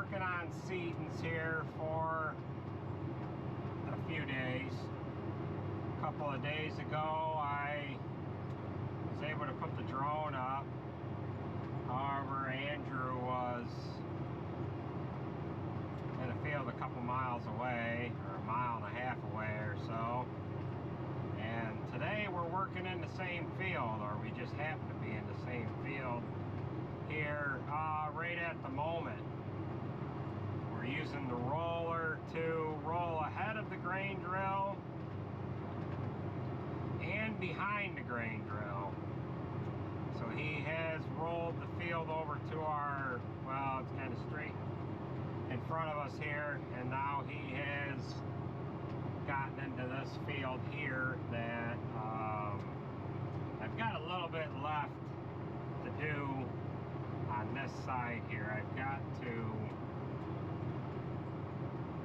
working on seedings here for a few days. A couple of days ago, I was able to put the drone up. However, Andrew was in a field a couple miles away, or a mile and a half away or so. And today we're working in the same field, or we just happen to be in the same field here right at the moment. We're using the roller to roll ahead of the grain drill and behind the grain drill. So he has rolled the field over to our, well, it's kind of straight in front of us here, and now he has gotten into this field here that I've got a little bit left to do on this side here. I've got to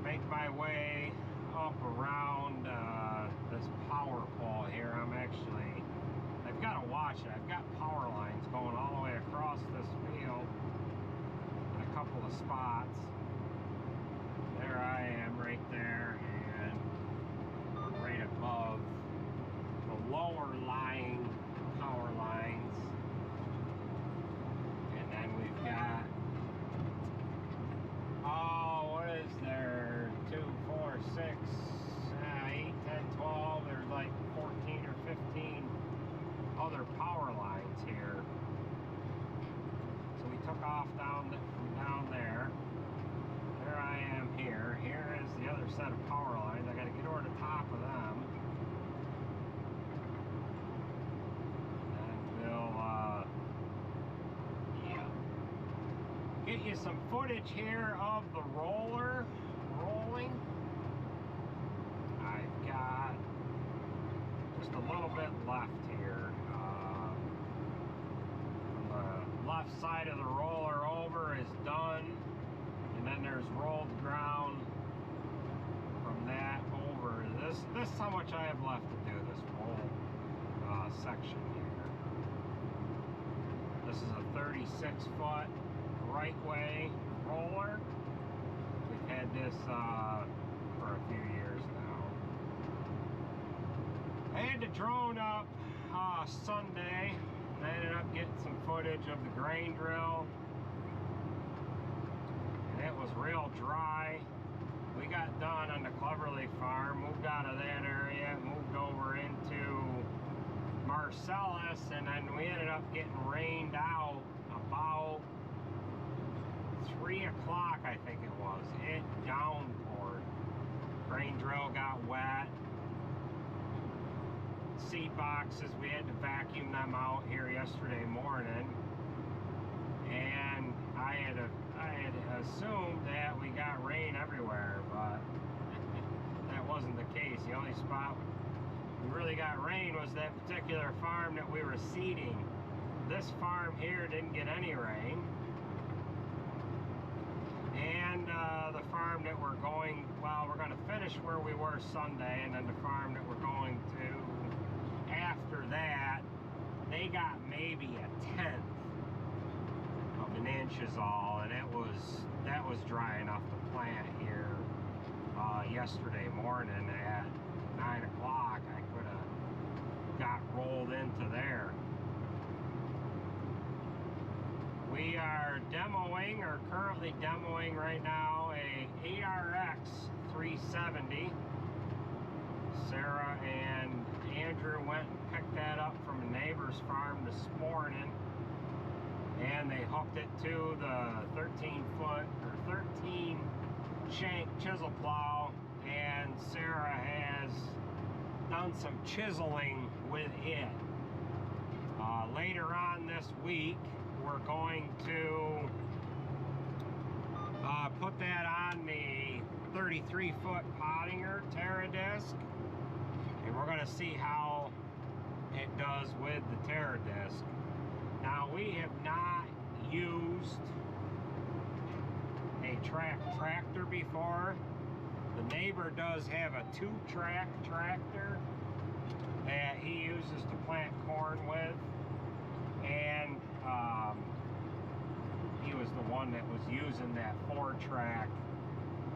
make my way up around this power pole here. I've got to watch it. I've got power lines going all the way across this field in a couple of spots. There I am right there, and right above the lower lying power lines. And then we've got, oh, what is there? 2, 4, 6, 8, 10, 12. There's like 14 or 15 other power lines here. So we took off from down there. There I am here. Here is the other set of power lines. I got to get over the top of them. And we'll get you some footage here of the roller rolling. I've got just a little bit left here. The left side of the roller over is done, and then there's rolled ground from that over. This is how much I have left to do this whole section here. This is a 36-foot right way roller. We've had this for a few years now. I had the drone up Sunday, and I ended up getting some footage of the grain drill, and it was real dry. We got done on the Cleverly farm, moved out of that area, moved over into Marcellus, and then we ended up getting rained out about 3 o'clock, I think it was. It downpoured. Grain drill got wet. Seed boxes, we had to vacuum them out here yesterday morning, and I had assumed that we got rain everywhere, but that wasn't the case. The only spot we really got rain was that particular farm that we were seeding. This farm here didn't get any rain, and the farm that we're going, well, we're going to finish where we were Sunday, and then the farm that we're going to after that, they got maybe 1/10 of an inch is all, and that was dry enough to plant here yesterday morning at 9 o'clock. I could have got rolled into there. We are demoing, or currently demoing right now, a ARX 370. Sarah and Andrew went and picked that up from a neighbor's farm this morning, and they hooked it to the 13-foot or 13 shank chisel plow, and Sarah has done some chiseling with it. Later on this week, we're going to put that on the 33-foot Pottinger Terradisc, and we're going to see how it does with the Terradisc. Now, we have not used a tractor before. The neighbor does have a 2-track tractor that he uses to plant corn with, and he was the one one that was using that 4-track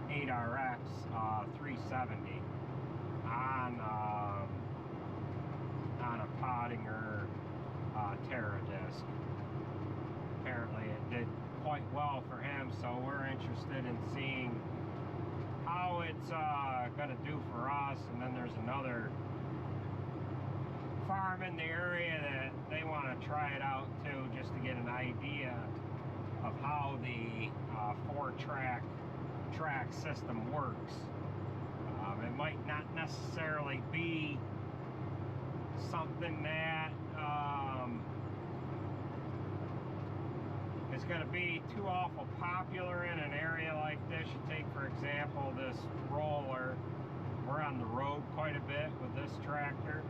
8RX 370 on a Pottinger Terra disc. Apparently it did quite well for him, so we're interested in seeing how it's going to do for us. And then there's another farm in the area that they want to try it out too, just to get an idea of how the 4-track system works. It might not necessarily be something that is going to be too awful popular in an area like this. You take, for example, this roller. We're on the road quite a bit with this tractor.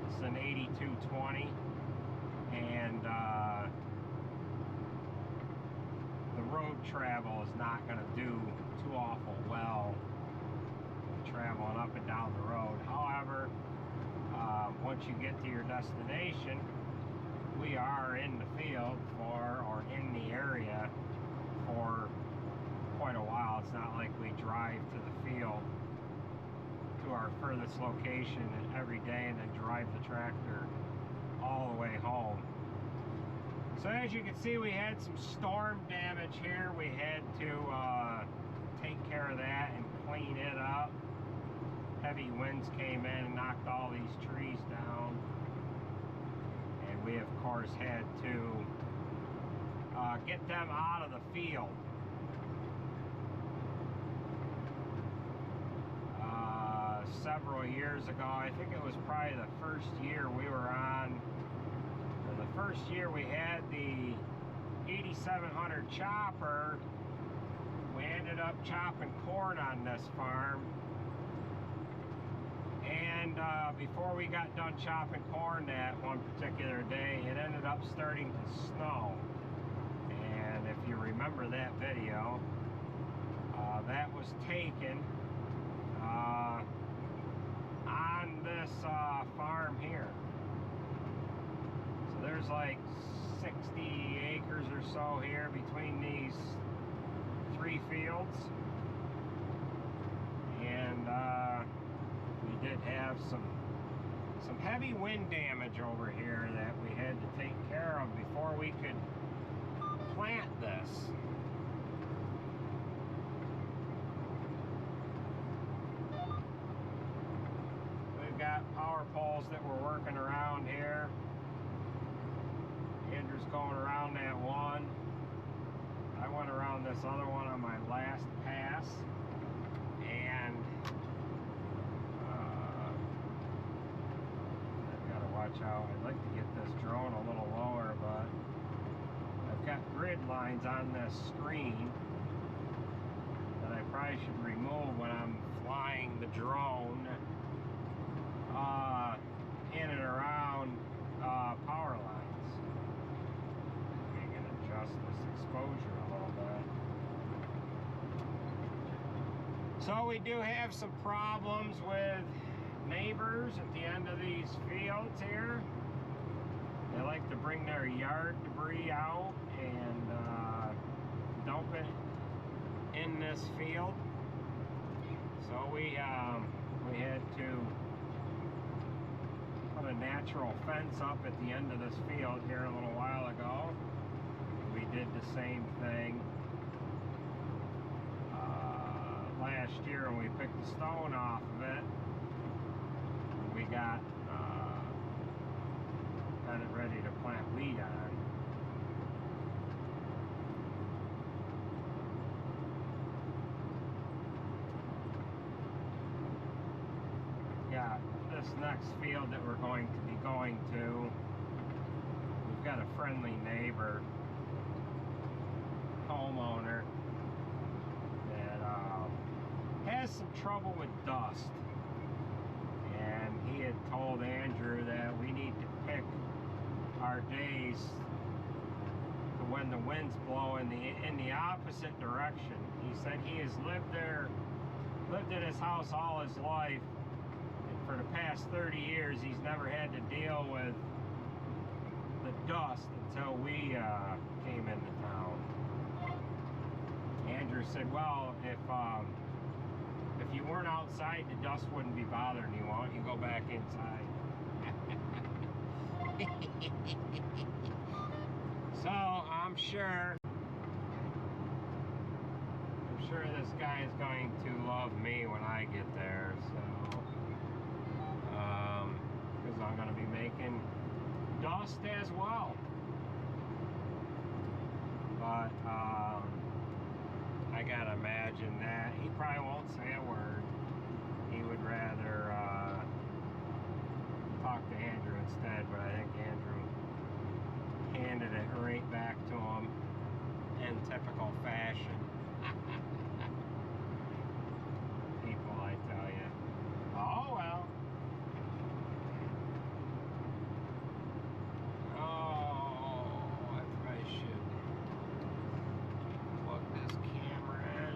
It's an 8220, and the road travel is not going to do too awful well traveling up and down the road. However, once you get to your destination, we are in the field or in the area for quite a while. It's not like we drive to the field to our furthest location every day and then drive the tractor all the way home. So as you can see, we had some storm damage here. We had to take care of that and clean it up. Heavy winds came in and knocked all these trees down. And we, of course, had to get them out of the field. Several years ago, I think it was probably the first year we were on, or the first year we had the 8700 chopper, we ended up chopping corn on this farm. And before we got done chopping corn that one particular day, it ended up starting to snow. And if you remember that video, that was taken on this farm here. So there's like 60 acres or so here between these 3 fields. And we did have some heavy wind damage over here that we had to take care of before we could plant this. We've got power poles that we're working around here. Andrew's going around that one. I went around this other one on my last pass, and I've got to watch out. I'd like to get this drone a little lower, but I've got grid lines on this screen that I probably should remove when I'm flying the drone in and around power lines. We can adjust this exposure a little bit. So we do have some problems with neighbors at the end of these fields here. They like to bring their yard debris out and dump it in this field. So we had to put a natural fence up at the end of this field here a little while ago. We did the same thing last year when we picked the stone off of it. We got it ready to plant wheat on. Got this next field that we're going to be going to. We've got a friendly neighbor, homeowner, that has some trouble with dust. And he had told Andrew that we need to pick our days to when the winds blow in the opposite direction. He said he has lived in his house all his life, and for the past 30 years he's never had to deal with the dust until we came into town. said, well, if you weren't outside, the dust wouldn't be bothering you. Why don't you go back inside? So I'm sure this guy is going to love me when I get there. So because I'm going to be making dust as well. But I gotta imagine that he probably won't say a word. He would rather talk to Andrew instead, but I think Andrew handed it right back to him in typical fashion. People, I tell you. Oh well. Oh, I probably should plug this camera in.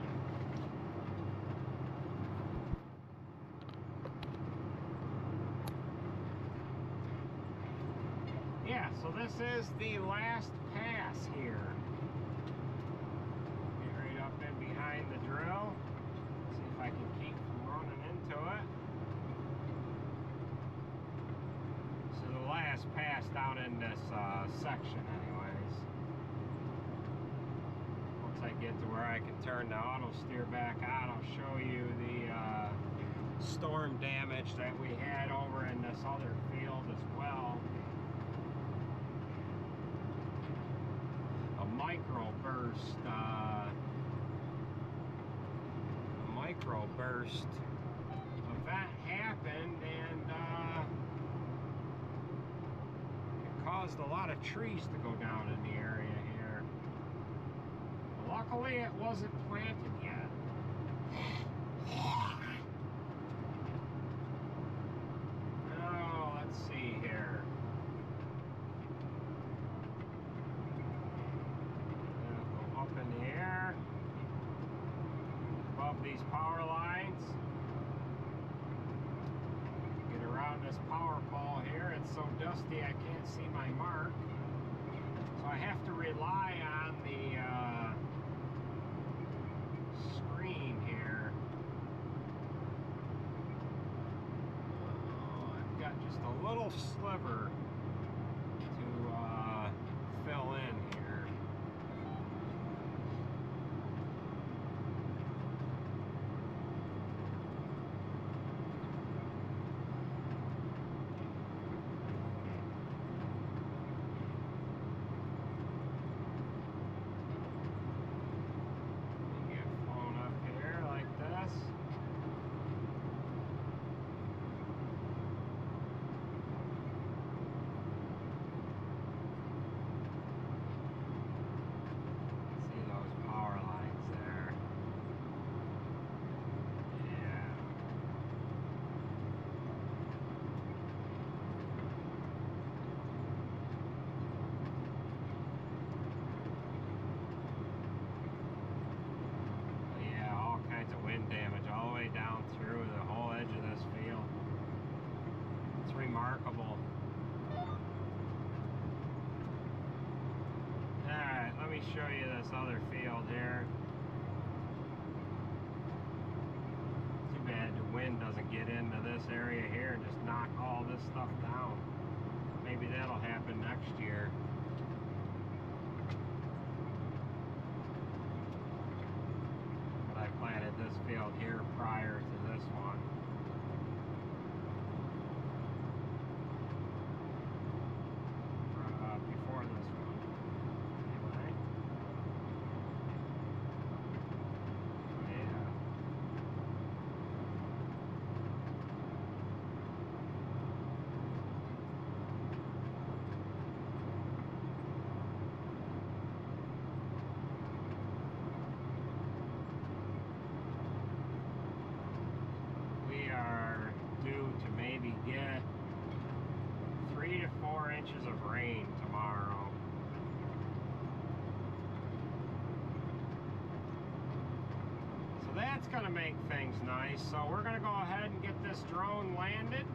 Yeah, so this is the last pass here. Get right up in behind the drill. See if I can keep from running into it. So the last pass down in this section anyways. Once I get to where I can turn the auto steer back on, I'll show you the storm damage that we had over in this other field as well. A microburst event happened, and it caused a lot of trees to go down in the area here. Luckily it wasn't planted yet. Oh, let's see here. Up in the air above these power lines, get around this power pole here. It's so dusty I can't see my mark, so I have to rely on the screen here. I've got just a little sliver to fill in here. Wind damage all the way down through the whole edge of this field. It's remarkable. Alright, let me show you this other field here. Too bad the wind doesn't get into this area here and just knock all this stuff down. Maybe that'll happen next year. I planted this field here prior to this one. Before this one. Anyway. Yeah. Are due to maybe get 3 to 4 inches of rain tomorrow. So that's going to make things nice. So we're going to go ahead and get this drone landed.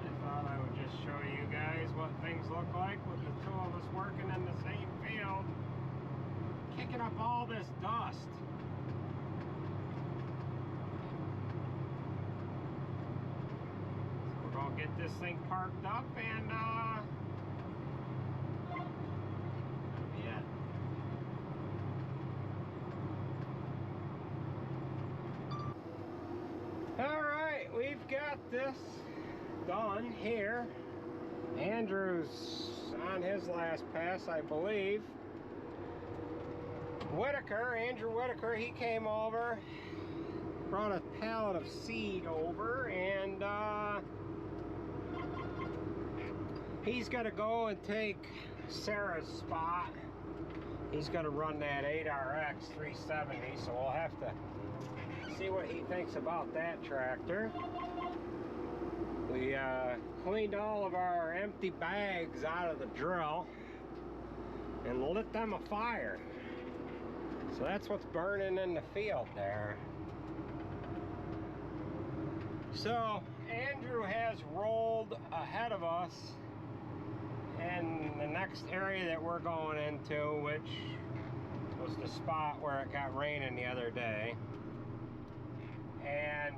I thought I would just show you guys what things look like with the two of us working in the same field, kicking a up all this dust. So we're gonna get this thing parked up and that'll be it. All right, we've got this done here. Andrew's on his last pass, I believe. Whitaker, Andrew Whitaker, he came over, brought a pallet of seed over, and he's gonna go and take Sarah's spot. He's gonna run that 8RX 370, so we'll have to see what he thinks about that tractor. We cleaned all of our empty bags out of the drill and lit them afire. So that's what's burning in the field there. So Andrew has rolled ahead of us in the next area that we're going into, which was the spot where it got raining the other day. And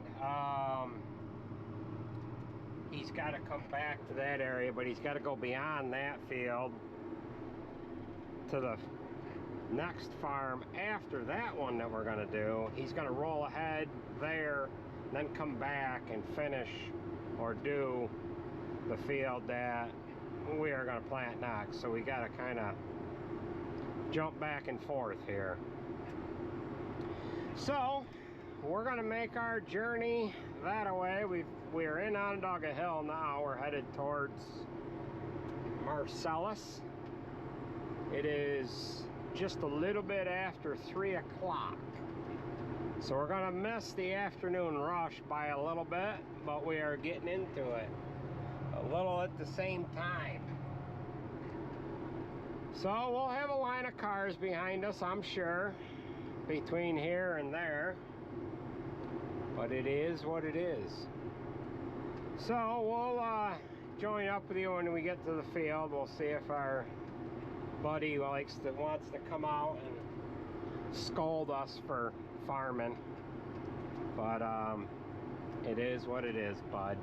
he's got to come back to that area, but he's got to go beyond that field to the next farm after that one that we're going to do. He's going to roll ahead there, then come back and finish or do the field that we are going to plant next. So we got to kind of jump back and forth here. So we're going to make our journey that way. We're in Onondaga Hill now. We're headed towards Marcellus. It is just a little bit after 3 o'clock. So we're going to miss the afternoon rush by a little bit, but we are getting into it a little at the same time. So we'll have a line of cars behind us, I'm sure, between here and there. But it is what it is. So we'll join up with you when we get to the field. We'll see if our buddy wants to come out and scold us for farming. But it is what it is, bud.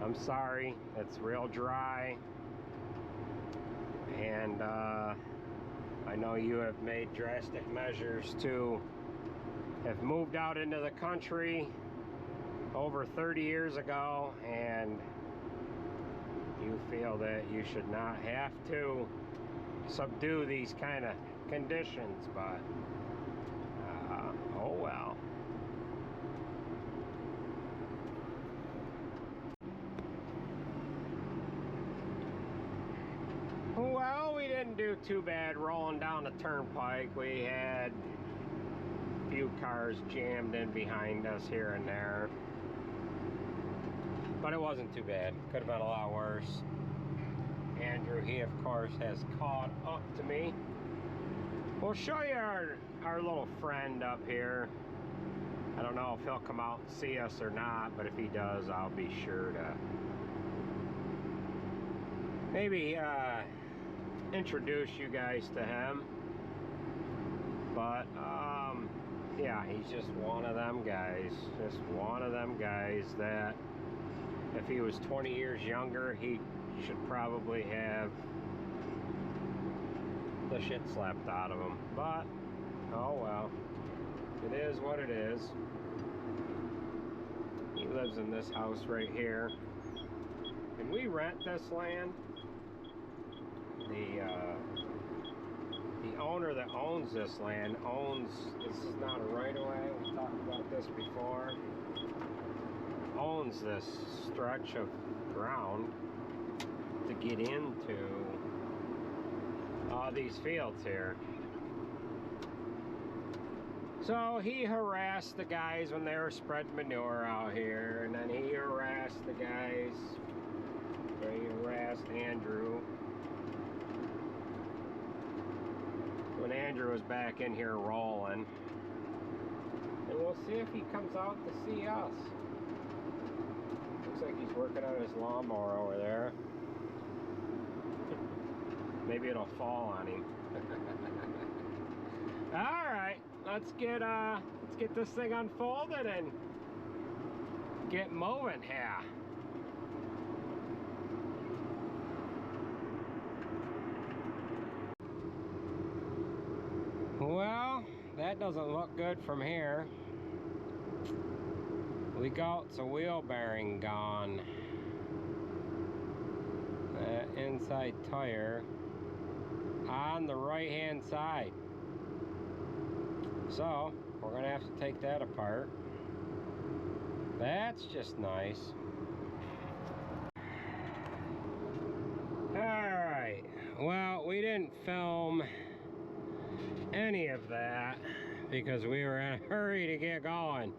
I'm sorry. It's real dry. And I know you have made drastic measures to have moved out into the country over 30 years ago, and you feel that you should not have to subdue these kind of conditions, but oh well. Well, we didn't do too bad rolling down the turnpike. We had a few cars jammed in behind us here and there, but it wasn't too bad. Could have been a lot worse. Andrew, he of course has caught up to me. We'll show you our little friend up here. I don't know if he'll come out and see us or not, but if he does, I'll be sure to maybe introduce you guys to him. But yeah, he's just one of them guys. Just one of them guys that if he was 20 years younger, he should probably have the shit slapped out of him. But oh well, it is what it is. He lives in this house right here, and we rent this land. The owner that owns this land this is not a right-of-way, we talked about this before, owns this stretch of ground to get into these fields here. So he harassed the guys when they were spreading manure out here, and then he harassed the guys, or he harassed Andrew when Andrew was back in here rolling. And we'll see if he comes out to see us. Looks like he's working on his lawnmower over there. Maybe it'll fall on him. All right, let's get this thing unfolded and get moving here. Well, that doesn't look good from here. We got the wheel bearing gone. That inside tire on the right hand side. So we're gonna have to take that apart. That's just nice. Alright, well, we didn't film any of that because we were in a hurry to get going.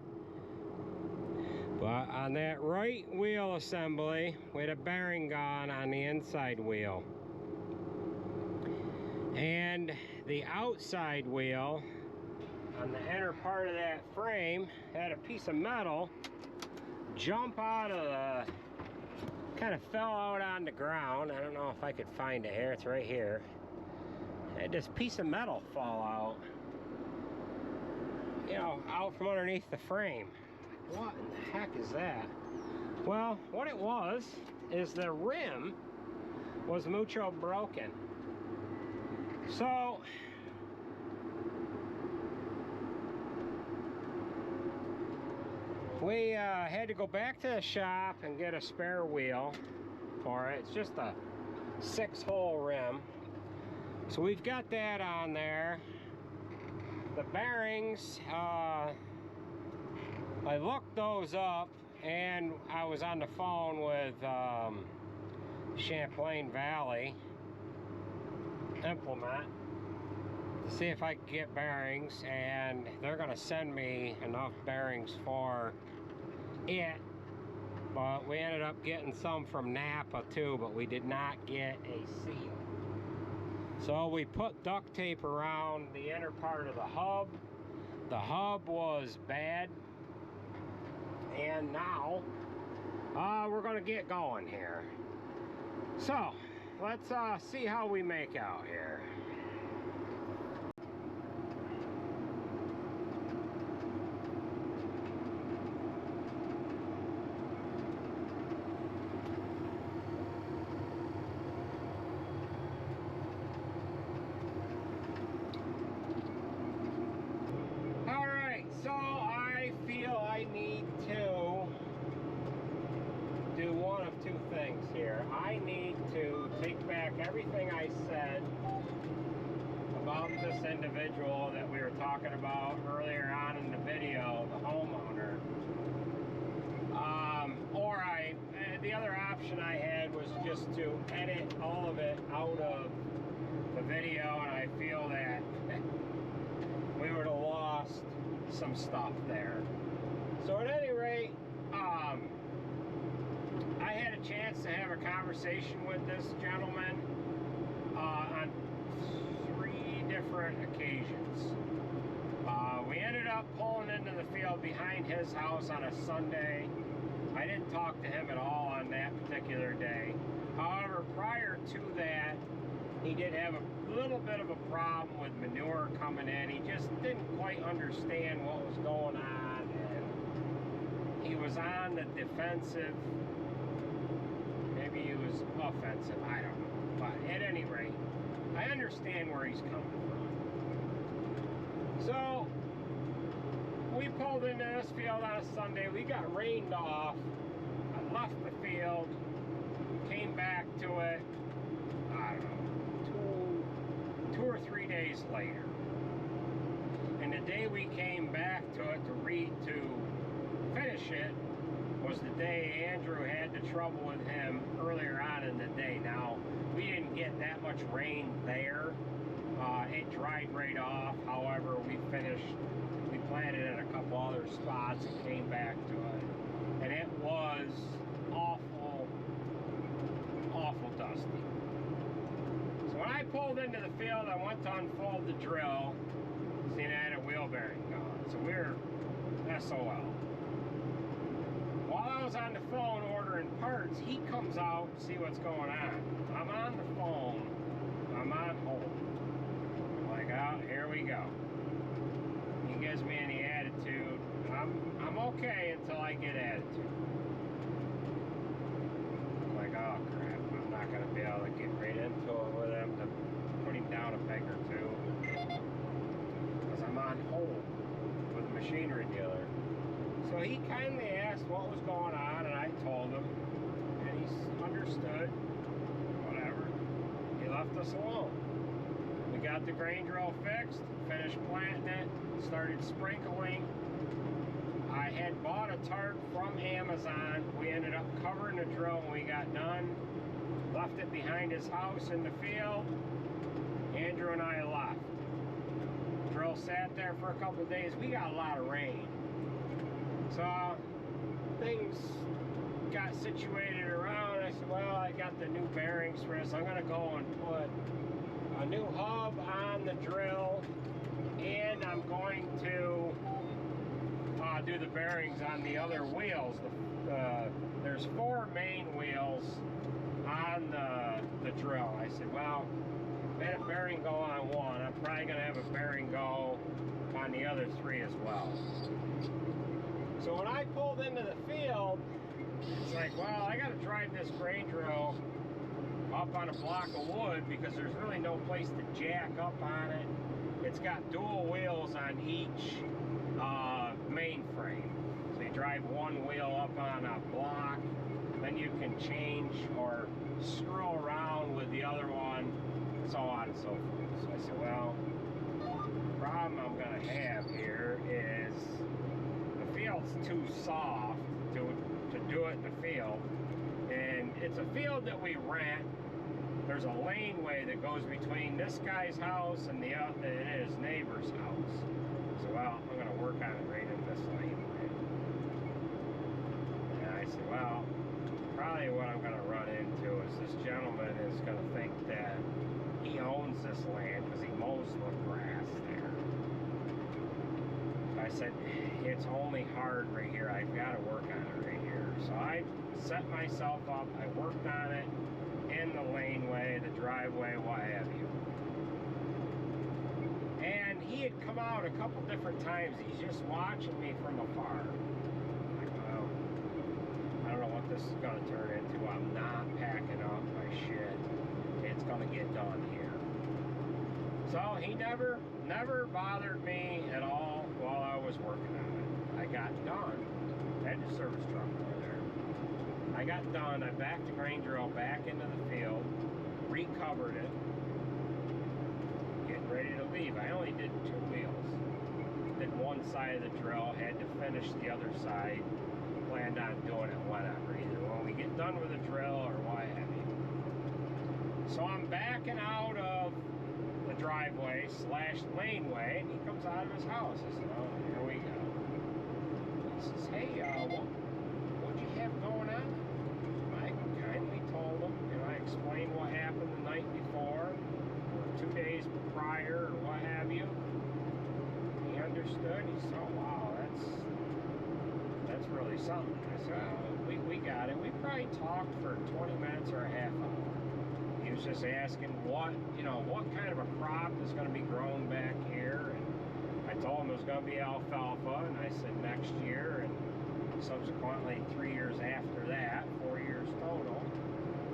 But on that right wheel assembly, we had a bearing gone on the inside wheel. And the outside wheel on the inner part of that frame had a piece of metal jump out of the, kind of fell out on the ground. I don't know if I could find it here. It's right here. Had this piece of metal fall out, you know, out from underneath the frame. What in the heck is that? Well, what it was is the rim was mucho broken. So we had to go back to the shop and get a spare wheel for it. It's just a 6-hole rim. So we've got that on there. The bearings, I looked those up and I was on the phone with Champlain Valley Implement to see if I could get bearings, and they're gonna send me enough bearings for it. But we ended up getting some from Napa too, but we did not get a seal. So we put duct tape around the inner part of the hub. The hub was bad, and now we're gonna get going here. So let's see how we make out here. So I feel I need to do one of two things here. I need to take back everything I said about this individual that we were talking about earlier on in the video, the homeowner. Or the other option I had was just to edit all of it out of the video, and I feel that we would have lost some stuff there. So at any rate, I had a chance to have a conversation with this gentleman on 3 different occasions. We ended up pulling into the field behind his house on a Sunday. I didn't talk to him at all on that particular day. However, prior to that, he did have a little bit of a problem with manure coming in. He just didn't quite understand what was going on, and he was on the defensive. Maybe he was offensive, I don't know. But at any rate, I understand where he's coming from. So we pulled into this field on a Sunday. We got rained off. I left the field, came back to it, I don't know, 2 or 3 days later. And the day we came back to it to finish it was the day Andrew had the trouble with him earlier on in the day. Now, we didn't get that much rain there. It dried right off. However, we planted in a couple other spots and came back to it. And it was awful, awful dusty. So when I pulled into the field, I went to unfold the drill, seen I had a wheel bearing gone. So we're SOL. While I was on the phone ordering parts, he comes out to see what's going on. I'm on the phone. I'm on hold. I'm like, oh, here we go. okay until I get attitude. I'm like, oh crap, I'm not going to be able to get right into it with him to put him down a peg or two. Because I'm on hold with a machinery dealer. So he kindly asked what was going on, and I told him, and he's understood. Whatever. He left us alone. We got the grain drill fixed, finished planting it, started sprinkling. I had bought a tarp from Amazon. We ended up covering the drill when we got done. Left it behind his house in the field. Andrew and I left. Drill sat there for a couple of days. We got a lot of rain. So things got situated around. I said, well, I got the new bearings for this. I'm going to go and put a new hub on the drill, and I'm going to do the bearings on the other wheels. There's 4 main wheels on the drill. I said, well, I had a bearing go on one. I'm probably going to have a bearing go on the other 3 as well. So when I pulled into the field, it's like, well, I got to drive this grain drill up on a block of wood because there's really no place to jack up on it. It's got dual wheels on each mainframe. So you drive one wheel up on a block, then you can change or screw around with the other one, so on and so forth. So I said, well, the problem I'm going to have here is the field's too soft to do it in the field, and it's a field that we rent. There's a laneway that goes between this guy's house and his neighbor's house. So, well, I'm going to work on it right in this laneway. And I said, well, probably what I'm going to run into is this gentleman is going to think that he owns this land because he mows the grass there. I said, it's only hard right here. I've got to work on it right here. So I set myself up. I worked on it in the laneway, the driveway, what have you. And he had come out a couple different times. He's just watching me from afar. I'm like, well, I don't know what this is going to turn into. I'm not packing up my shit. It's going to get done here. So he never bothered me at all while I was working on it. I got done. I had the service truck over there. I got done. I backed the grain drill back into the field, recovered it, getting ready to leave. I only did 2 wheels. Did one side of the drill, had to finish the other side. Planned on doing it whenever, either when we get done with the drill or what have you. So I'm backing out of the driveway / laneway, and he comes out of his house. I said, oh, here we go. He says, hey, what'd you have going on? I kindly told him, and I explained what happened the night before, or 2 days prior, or what have you. He understood. He said, oh, wow, that's really something. I said, oh, we got it. We probably talked for 20 minutes or a half hour. He was just asking what kind of a crop is going to be grown back here. And I told him it was going to be alfalfa, and I said next year, and subsequently 3 years after that, 4 years total,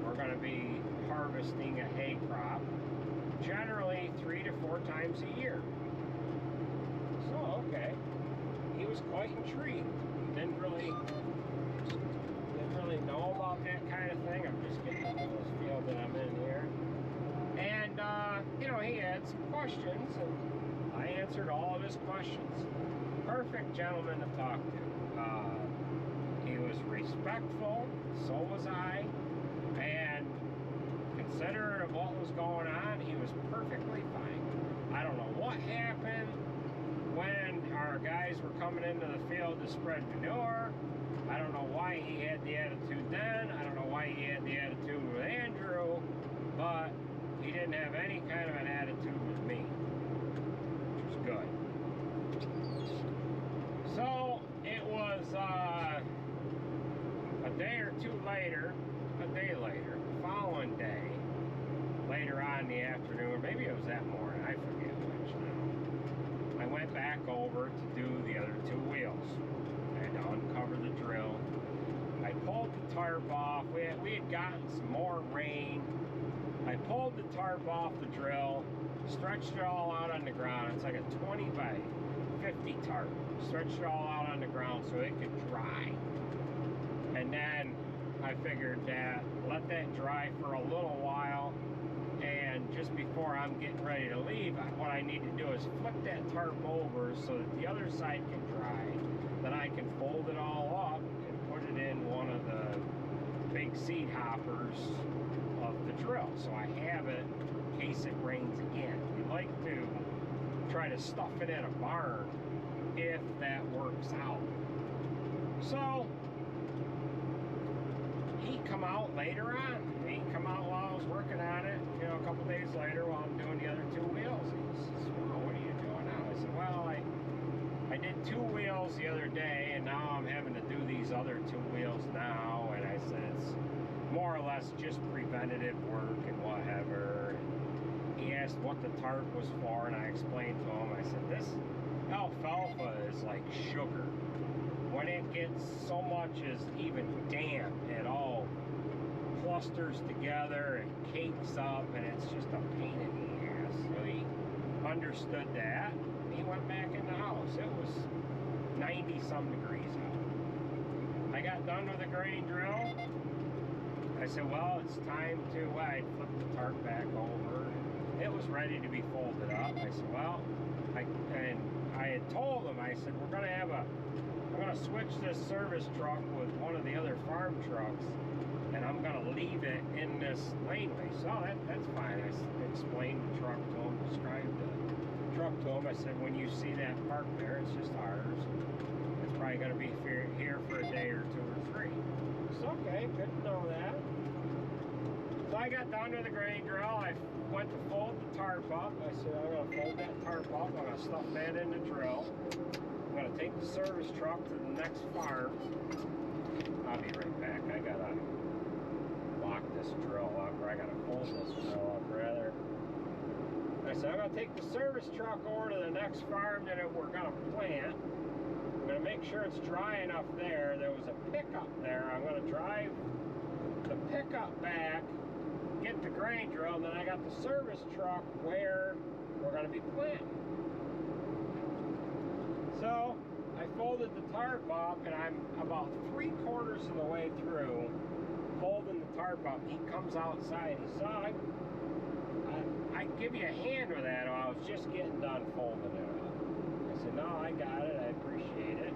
we're going to be harvesting a hay crop, generally 3 to 4 times a year. So, okay. He was quite intrigued. Didn't really know about that kind of thing. I'm just getting into this field that I'm in here. And, he had some questions, and I answered all of his questions. Perfect gentleman to talk to. He was respectful, so was I, and considerate of what was going on, he was perfectly fine. I don't know what happened when our guys were coming into the field to spread manure. I don't know why he had the attitude then. I don't know why he had the attitude with Andrew, but he didn't have any kind of an attitude with me, which was good. So it was a day or two later, the following day, later on in the afternoon, or maybe it was that morning, I forget which now. I went back over to do the other 2 wheels. I had done tarp off the drill, stretched it all out on the ground. It's like a 20 by 50 tarp. Stretched it all out on the ground so it could dry. And then I figured that let that dry for a little while, and just before I'm getting ready to leave, what I need to do is flip that tarp over so that the other side can dry. Then I can fold it all up and put it in one of the big seed hoppers of the drill. So I have it in case it rains again. We like to try to stuff it in a barn if that works out. So he come out later on. He come out while I was working on it, you know, a couple days later while I'm doing the other two wheels. He says, well, what are you doing now? I said, well, I did two wheels the other day, and now I'm having to do these other two wheels now. And I said, it's more or less just preventative work and whatever. And he asked what the tarp was for, and I explained to him. I said, this alfalfa is like sugar. When it gets so much as even damp, it all clusters together and cakes up, and it's just a pain in the ass. So he understood that. He went back in the house. It was 90-some degrees out. I got done with the grain drill. I said, well, it's time to, I flipped the tarp back over. It was ready to be folded up. I said, well, I had told him, I said, I'm going to switch this service truck with one of the other farm trucks, and I'm going to leave it in this laneway. So that's fine. I explained the truck to him, described the truck to him. I said, when you see that parked there, it's just ours. It's probably going to be here for a day or two or three. It's okay, good to know that. So I got done with the grain drill. I went to fold the tarp up. I said, I'm going to fold that tarp up. I'm going to stuff that in the drill. I'm going to take the service truck to the next farm. I'll be right back. I got to lock this drill up, or I got to fold this drill up, rather. I said, I'm going to take the service truck over to the next farm that we're going to plant. I'm going to make sure it's dry enough there. There was a pickup there. I'm going to drive the pickup back, get the grain drill, and then I got the service truck where we're going to be planting. So I folded the tarp up, and I'm about 3/4 of the way through folding the tarp up. He comes outside. He said, I give you a hand with that, or I was just getting done folding it up. I said, no, I got it. I appreciate it.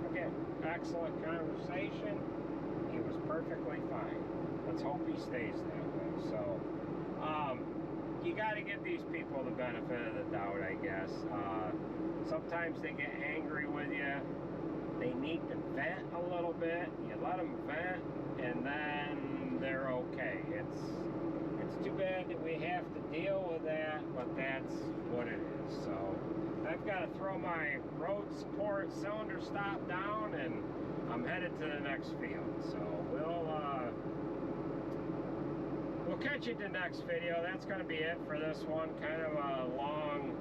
Okay, excellent conversation. He was perfectly fine. Let's hope he stays that way. So, you got to give these people the benefit of the doubt, I guess. Sometimes they get angry with you. They need to vent a little bit. You let them vent, and then they're okay. It's too bad that we have to deal with that, but that's what it is. So I've got to throw my road support cylinder stop down, and I'm headed to the next field. So we'll catch you in the next video. That's going to be it for this one. Kind of a long,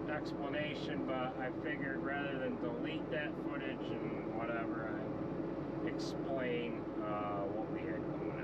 explanation, but I figured rather than delete that footage and whatever, I'd explain what we had going